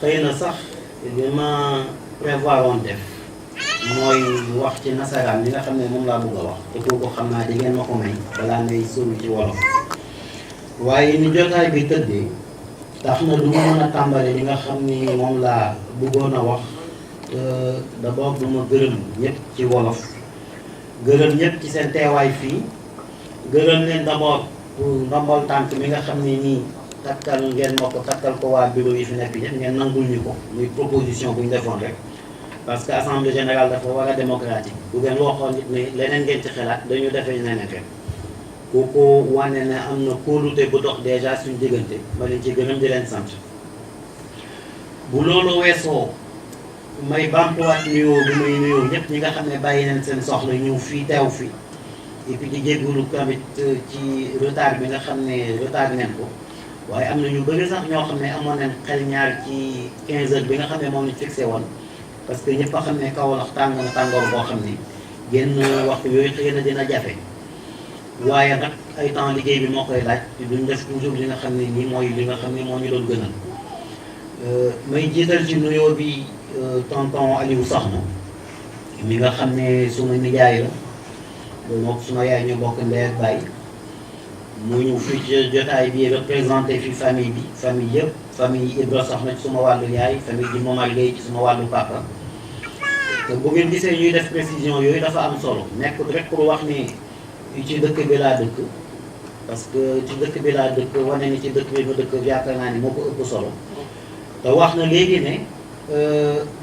xëy na sax li ma prévoir woon def mooy wax ci nasaraan li nga xam ne moom laa bëgg a wax te kooku xam naa di ngeen ma ko may balaa ngay sóobu ci wolof waaye ni jotaay bi tëddee tax na du ma mën a tàmbale li nga xam ni moom laa bëggoon a wax d'abord du ma gërëm ñëpp ci wolof gërëm ñëpp ci seen teewaay fii gërëm leen d'abord pour ndombol tànk mi nga xam ne nii takkal ngeen ma ko takkal ko waa bureau yi fi nekk ñëpp ngeen nangul ñu ko muy proposition bu ñu defoon rek parce que assemblée générale dafa war a démocratique bu ngeen waxoon nit ne leneen ngeen ci xalaat dañu defee neneen rek kooku wane ne am na kóolute bu dox déjà suñu diggante ma leen ci gërëm di leen sant bu loolu weesoo may bamtuwaat nuyoo bi may nuyoo ñëpp ñi nga xam ne bàyyi nañ seen soxla ñëw fii teew fii et puis di jégalu tamit ci retard bi nga xam ne retard nañ ko waaye am na ñu bëri sax ñoo xam ne amoon nañ xel ñaar ci 15 heures bi nga xam ne moom lañ fixé woon parce que ñëpp a xam ne Kaolack tàng na tàngoor boo xam ne génn waxtu yooyu xëy na dina jafe waaye nag ay temps liggéey bi moo koy laaj duñ def toujours li nga xam ne nii mooy li nga xam ne moo ñu doon gënal may jiital ci nuyoo bi tonton Aliou Soxna mi nga xam ne suma nijaay la moo ko suma yaay ñu bokk ndey ak baay mu ñu fii ci jotaay bi représenté fi famille bi famille yëpp famille Ibra Soxna ci suma wàllu yaay famille di Momar Gueye ci suma wàllu papa te bu ngeen gisee ñuy def précision yooyu dafa am solo nekkul rek pour wax ni ci dëkk bi laa dëkk parce que ci dëkk bi laa dëkk wane ni ci dëkk bi ma dëkk yaakaar naa ni moo ko ëpp solo te wax na léegi ne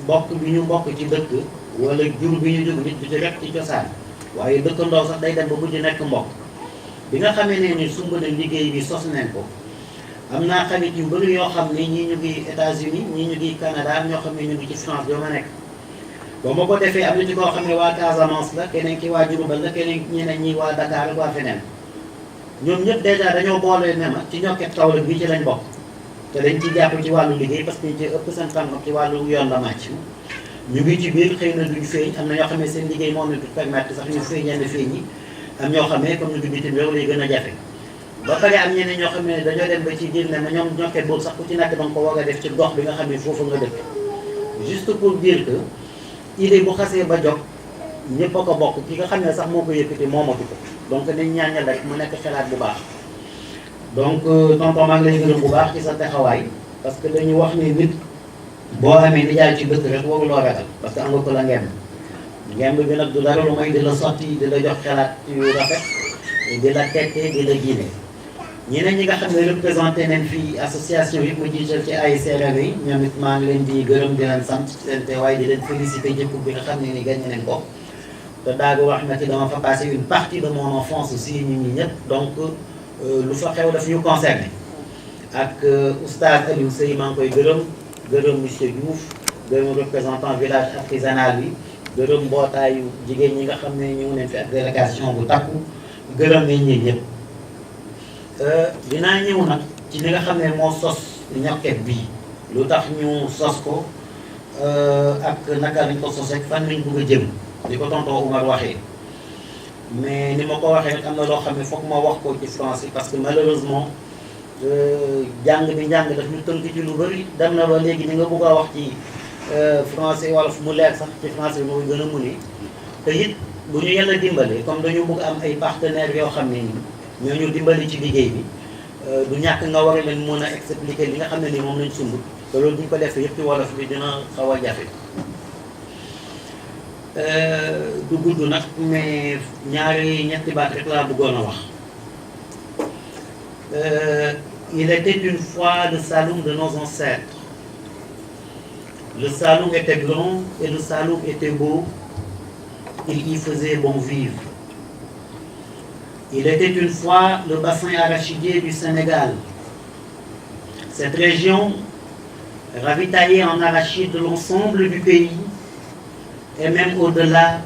bokk bi ñu bokk ci dëkk wala jur bi ñu jóg nit du ci rek ci cosaan waaye dëkkandoo sax day dem ba mujj nekk mbokk bi nga xamee ne ni sumb na liggéey bi sos nañ ko am naa xarit yu bëri yoo xam ne ñii ñu ngi États-Unis ñii ñu ngi Canada ñoo xam ne ñu ngi ci France bi ma nekk ba ma ko defee am na ci koo xam ne waa Casamance la keneen ki waa Diourbel la keneen ñeneen ñi waa Dakar ak waa feneen ñoom ñëpp dèjà dañoo boole ne ma ci ñokket Kaolack bi ci lañ bokk te dañ ci jàpp ci wàllu liggéey parce que ñu ci ëpp seen xam-xam ci wàllu yoon la màcc ñu ngi ci biir xëy na duñ feeñ am na ñoo xam ne seen liggéey moom la du permettre sax ñu feeñ yenn feeñ yi am ñoo xam ne comme ñu ngi bitim réew lay gën a jafe ba pare am ñeneen ñoo xam ne dañoo dem ba ci biir ne ma ñoom ñokket boobu sax ku ci nekk danga ko war a def ci gox bi nga xam ne foofu nga dëkk juste pour dire que idée bu xasee ba jóg ñëpp a ko bokk ki nga xam ne sax moo ko yëkkati moomatu ko donc nañ ñaañal rek mu nekk xalaat bu baax donc tonton maa ngi lay gërëm bu baax ci sa taxawaay parce que dañu wax ni nit boo amee di jaay ci dëkk rek waruloo ragal parce que am nga ko la ngemb bi nag du dara lu may di la sotti di la jox xalaat yu rafet di la tette di la giine ñeneen ñi nga xam ne représenté nañ fii association yi ma jiital ci ASRV yi ñoom it maa ngi leen di gërëm di leen sant seen teewaay di leen félicité jëkku bi nga xam ne ni gagné nañ ko te daaga wax na ci dama fa passé une partie de mon enfance aussi ñun ñi ñëpp donc lu fa xew daf ñu concerné ak oustaz Aliou Sey maa ngi koy gërëm monsieur Diouf gërëm représentant village artisanal bi gërëm mbootaayu jigéen ñi nga xam ne ñu ngi leen fi ak délégation bu takku gërëm nañ ñi ñëpp dinaa ñëw nag ci li nga xam ne moo sos ñokket bii lu tax ñu sos ko ak naka lañ ko sos rek fan lañ bëgg a jëm li ko tonton Oumar waxee mais ni ma ko waxee am na loo xam ne foog ma wax ko ci français parce que malheureusement jàng bi njàng daf ñu tënk ci lu bëri dem na ba léegi ni nga bëgg a wax ci français wala fu mu leer sax ci français bi moo gën a muni te it bu ñu yàlla dimbalee comme dañu bëgg am ay partenaires yoo xam ne nii ñoo ñu dimbali ci liggéey bi du ñàkk nga war a leen mën a expliquer li nga xam ne ni moom lañ sumb te loolu bu ñu ko defee yëpp ci wolof bi dina xaw a jafe du gudd nag mais ñetti baat rek laa bëggoon a wax il était une fois le Saloum de nos ancêtres. Le Saloum était grand et le Saloum était beau. Il y faisait bon vivre. Il était une fois le bassin arachidier du Sénégal. Cette région ravitaillait en arachide l'ensemble du pays et même au-delà,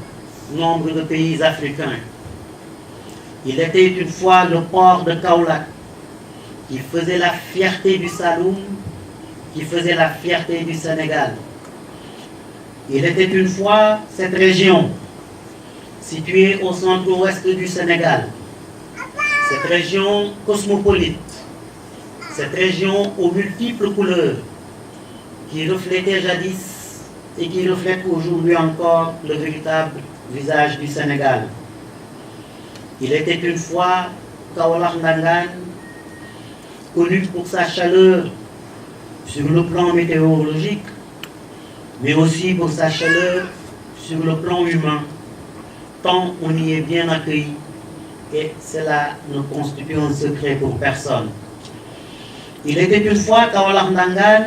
nombre de pays africains. Il était une fois le port de Kaolack qui faisait la fierté du Saloum, qui faisait la fierté du Sénégal. Il était une fois cette région située au centre-ouest du Sénégal, cette région cosmopolite, cette région aux multiples couleurs, qui reflétait jadis et qui reflète aujourd'hui encore le véritable visage du Sénégal. Il était une fois Kaolack Ndangaan, connu pour sa chaleur sur le plan météorologique, mais aussi pour sa chaleur sur le plan humain, tant on y est bien accueilli, et cela ne constitue un secret pour personne. Il était une fois Kaolack Ndangaan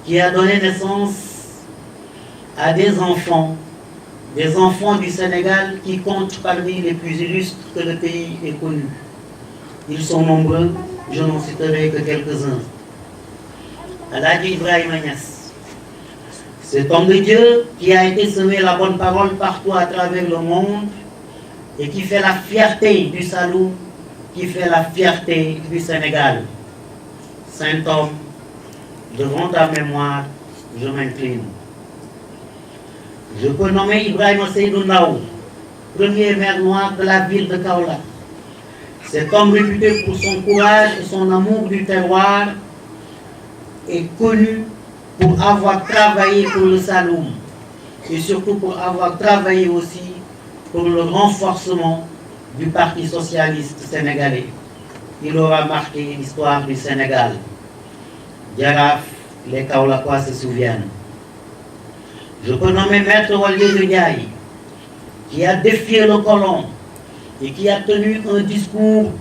qui a donné naissance à des enfants du Sénégal qui comptent parmi les plus illustres que le pays ait connus. Ils sont nombreux, je n'en citerai que quelques-uns. Alhaji Ibrahima Niass, cet homme de Dieu qui a été semé la bonne parole partout à travers le monde et qui fait la fierté du Saloum, qui fait la fierté du Sénégal. Saint homme, devant ta mémoire, je m'incline. Je peux nommer Ibrahima Seydou Ndaw, premier maire noir de la ville de Kaolack. Cet homme réputé pour son courage et son amour du terroir est connu pour avoir travaillé pour le Saloum et surtout pour avoir travaillé aussi pour le renforcement du Parti socialiste sénégalais. Il aura marqué l'histoire du Sénégal. Jaraaf, les Kaolackois se souviennent. Je peux nommer Maître Waldé Ndiaye, qui a défié le colon et qui a tenu un discours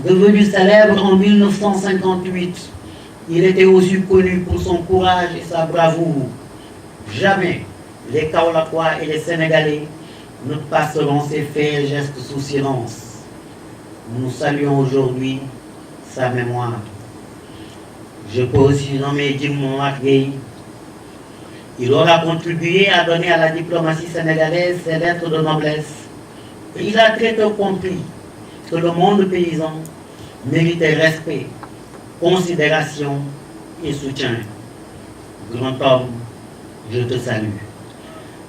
devenu célèbre en 1958. Il était aussi connu pour son courage et sa bravoure. Jamais les Kaolackois et les Sénégalais ne passeront ces faits et gestes sous silence. Nous saluons aujourd'hui sa mémoire. Je peux aussi nommer Jim Momar Gueye. Il aura contribué à donner à la diplomatie sénégalaise ses lettres de noblesse. Et il a très tôt compris que le monde paysan méritait respect, considération et soutien. Grand homme, je te salue.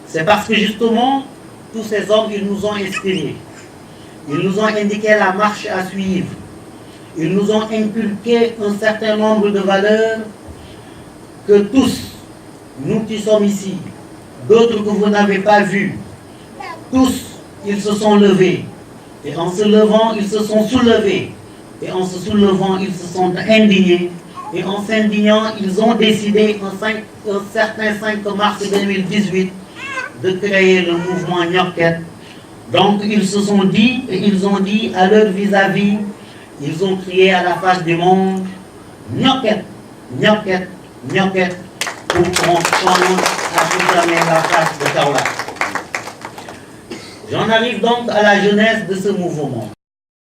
C'est parce que justement, tous ces hommes, ils nous ont inspirés. Ils nous ont indiqué la marche à suivre. Ils nous ont inculqué un certain nombre de valeurs que tous, nous qui sommes ici, d'autres que vous n'avez pas vus, tous, ils se sont levés. Et en se levant, ils se sont soulevés. Et en se soulevant, ils se sont indignés. Et en s'indignant, ils ont décidé, un certain 5 mars 2018, de créer le mouvement Ñokket. Donc, ils se sont dit, et ils ont dit à leur vis-à-vis, ils ont crié à la face du monde, Ñokket, Ñokket, Ñokket, pour qu'on change à tout jamais la face de Kaolack. J'en arrive donc à la jeunesse de ce mouvement.